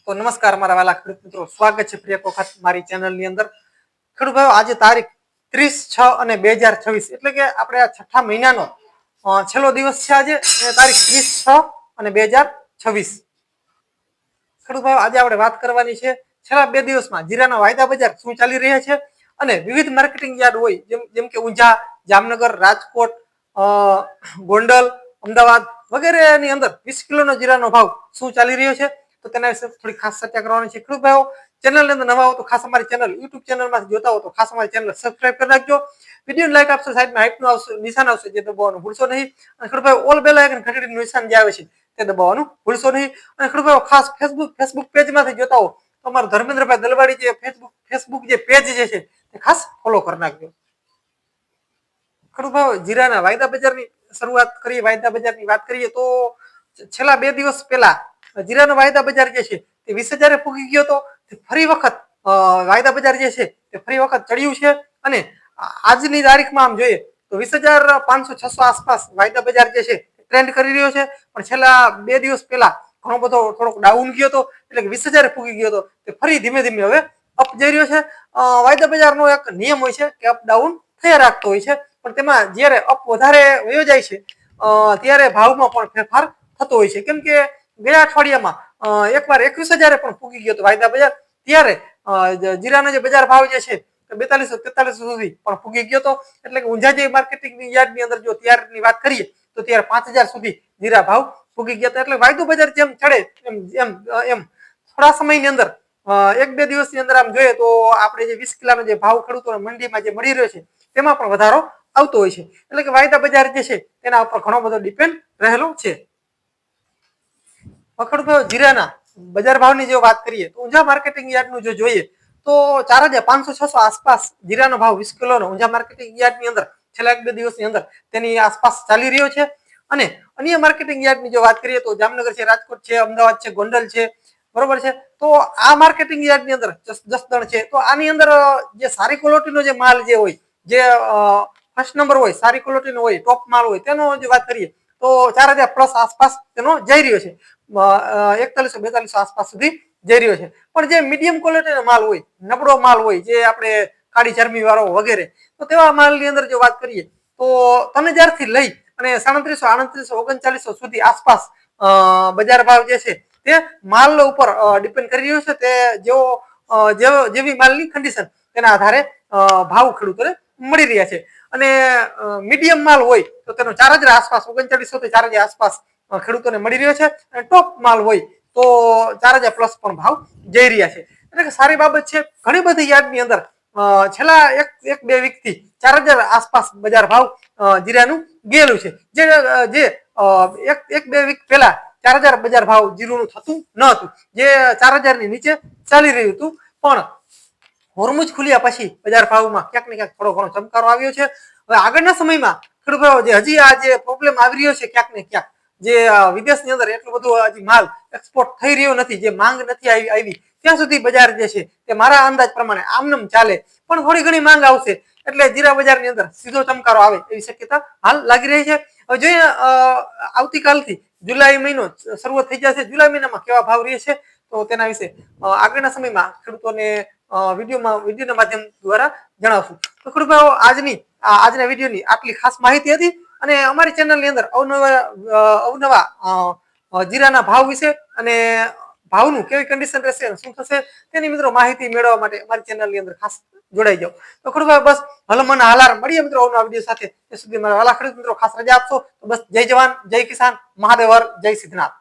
તો નમસ્કાર મારા વાલા ખેડૂત મિત્રો, સ્વાગત છે ફરી એક વખત મારી ચેનલની અંદર. ખેડૂત ભાઈઓ, આજે તારીખ 30/6/2026 એટલે કે આપણે આ છઠ્ઠા મહિનાનો છેલ્લો દિવસ છે આજે, અને તારીખ 30/6/2026. ખેડૂત ભાઈઓ, આજે આપણે વાત કરવાની છે છેલ્લા 2 દિવસમાં જીરાના વાયદા બજાર શું ચાલી રહ્યા છે અને વિવિધ માર્કેટિંગ યાર્ડ હોય જેમ કે ઊંઝા, જામનગર, રાજકોટ, ગોંડલ, અમદાવાદ વગેરેની અંદર 20 કિલોનો જીરાનો ભાવ શું ચાલી રહ્યો છે, તો તેના વિશે થોડી ખાસ ચર્ચા કરવાની છે. ખેડૂત ભાઈઓ, ચેનલની અંદર નવા હો તો ખાસ અમારી ચેનલ યુટ્યુબ ચેનલમાં જોતા હો તો ખાસ અમારી ચેનલ સબસ્ક્રાઇબ કરી નાખજો. વિડીયોને લાઈક આપશો, સાઈડમાં હાઈપનું આવશે નિશાન આવશે, જે દબાવવાનું ભૂલશો નહીં. અને ખેડૂત ભાઈઓ, ઓલ બેલ આઇકન ઘંટડીનું નિશાન જે આવે છે તે દબાવવાનું ભૂલશો નહીં. અને ખેડૂત ભાઈઓ, ખાસ ફેસબુક પેજમાંથી જોતા હો તો અમારું ધર્મેન્દ્રભાઈ દલવાડી જે ફેસબુક જે પેજ જે છે તે ખાસ ફોલો કરી નાખજો. ખેડૂત ભાઈઓ, જીરાના વાયદા બજારની શરૂઆત કરીએ. વાયદા બજારની વાત કરીએ તો છેલ્લા 2 દિવસ પહેલા જીરાનો વાયદા બજાર જે છે તે 20,000 પૂગી ગયો હતો. ફરી વખત વાયદા બજાર જે છે તે ફરી વખત ચડ્યું છે. અને આજની તારીખમાં આમ જોઈએ તો 20,500-600 આસપાસ વાયદા બજાર જે છે ટ્રેન્ડ કરી રહ્યો છે. પણ છેલ્લા 2 દિવસ પહેલા ઘણો બધો થોડોક ડાઉન ગયો હતો, એટલે કે 20,000 પૂગી ગયો હતો. તે ફરી ધીમે ધીમે હવે અપ જઈ રહ્યો છે. વાયદા બજારનો એક નિયમ હોય છે કે અપ ડાઉન થયા રાખતો હોય છે, પણ તેમાં જ્યારે અપ વધારે વયો જાય છે ત્યારે ભાવમાં પણ ફેરફાર થતો હોય છે. કેમ કે ગયા અઠવાડિયામાં એકવાર 21,000 પણ પૂગી ગયો હતો વાયદા બજાર, ત્યારે જીરાનો જે બજાર ભાવ જે છે 4200-4300 સુધી પણ પૂગી ગયો હતો. એટલે કે ઊંઝા જે માર્કેટિંગ યાર્ડની અંદર જો ત્યારની વાત કરીએ તો ત્યારે 5,000 સુધી જીરા ભાવ પૂગી ગયા હતા. એટલે વાયદો બજાર જેમ ચડે એમ થોડા સમયની અંદર 1-2 દિવસની અંદર આમ જોઈએ તો આપણે જે 20 કિલોનો જે ભાવ ખેડૂતોને મંડીમાં જે મળી રહ્યો છે તેમાં પણ વધારો આવતો હોય છે. એટલે કે વાયદા બજાર જે છે તેના ઉપર ઘણો બધો ડિપેન્ડ રહેલો છે. ખેડૂત ભાઈઓ, જીરાના બજાર ભાવની જો વાત કરીએ તો ઊંઝા માર્કેટિંગ યાર્ડનું જો જોઈએ તો 4,500-600 આસપાસ જીરાનો ભાવ 20 કિલોનો ઊંઝા માર્કેટિંગ યાર્ડની અંદર છેલ્લા 1-2 દિવસની અંદર તેની આસપાસ ચાલી રહ્યો છે. અને અન્ય માર્કેટિંગ યાર્ડની જો વાત કરીએ તો જામનગર છે, રાજકોટ છે, અમદાવાદ છે, ગોંડલ છે, બરોબર છે. તો આ માર્કેટિંગ યાર્ડની અંદર જસદણ છે, તો આની અંદર જે સારી ક્વોલિટીનો જે માલ જે હોય, જે ફર્સ્ટ નંબર હોય, સારી ક્વોલિટીનો હોય, ટોપ માલ હોય, તેનો જે વાત કરીએ તો 4,000+ આસપાસ તેનો જઈ રહ્યો છે. 4100-4200 આસપાસ સુધી જઈ રહ્યો છે. પણ જે મીડિયમ ક્વોલિટીનો માલ હોય, નબળો માલ હોય, જે આપણે કાળી ચરબી વાળો વગેરે, તો તેવા માલની અંદર જો વાત કરીએ તો 3,000 લઈ અને 3700, 3800, 3900 સુધી આસપાસ બજાર ભાવ જે છે તે માલ ઉપર ડિપેન્ડ કરી રહ્યું છે. તે જેવી માલની કન્ડિશન તેના આધારે ભાવ ખેડૂતોને મળી રહ્યા છે. અને મીડિયમ માલ હોય તો તેનો 4,000 આસપાસ, 3900 થી 4,000 આસપાસ ખેડૂતોને મળી રહ્યો છે. અને ટોપ માલ હોય તો 4,000+ પણ ભાવ જઈ રહ્યા છે. એટલે કે સારી બાબત છે. ઘણી બધી યાર્ડની અંદર છેલ્લા 1-2 વીકથી 4,000 આસપાસ બજાર ભાવ જીરાનું ગયેલું છે. જે 1-2 વીક પહેલા 4,000 બજાર ભાવ જીરુનું થતું ન હતું, જે 4,000 ની નીચે ચાલી રહ્યું હતું. પણ હોર્મુજ ખુલ્યા પછી બજાર ભાવમાં ક્યાંક ને ક્યાંક થોડો ઘણો ચમકારો આવ્યો છે. હવે આગળના સમયમાં ખેડૂતો જે હજી આ જે પ્રોબ્લેમ આવી રહ્યો છે ક્યાંક ને ક્યાંક, જે વિદેશની અંદર એટલું બધું હજી માલ એક્સપોર્ટ થઈ રહ્યો નથી, જે માંગ નથી આવી, ત્યાં સુધી બજાર જે છે તે મારા અંદાજ પ્રમાણે આમનેમ ચાલે. પણ થોડી ઘણી માંગ આવશે એટલે જીરા બજારની અંદર સીધો ચમકારો આવે એવી શક્યતા હાલ લાગી રહી છે. હવે જોઈએ આવતીકાલથી જુલાઈ મહિનો શરૂઆત થઈ જશે. જુલાઈ મહિનામાં કેવા ભાવ રહે છે તો તેના વિશે આગળના સમયમાં ખેડૂતોને વિડીયોના માધ્યમ દ્વારા જણાવશું. તો ખેડૂત ભાઈઓ, આજના વિડીયોની આટલી ખાસ માહિતી હતી. અને અમારી ચેનલની અંદર અવનવા જીરાના ભાવ વિશે અને ભાવનું કેવી કન્ડિશન રહેશે, શું થશે તેની મિત્રો માહિતી મેળવવા માટે અમારી ચેનલની અંદર ખાસ જોડાઈ જાઓ. તો ખેડૂત ભાઈ, બસ હલમન હાલાર મળીએ મિત્રો અવનવા વિડીયો સાથે. તે સુધી મારા વાલા ખેડૂત મિત્રો ખાસ રજા આપશો. તો બસ, જય જવાન, જય કિસાન, મહાદેવ હર, જય સિદ્ધનાથ.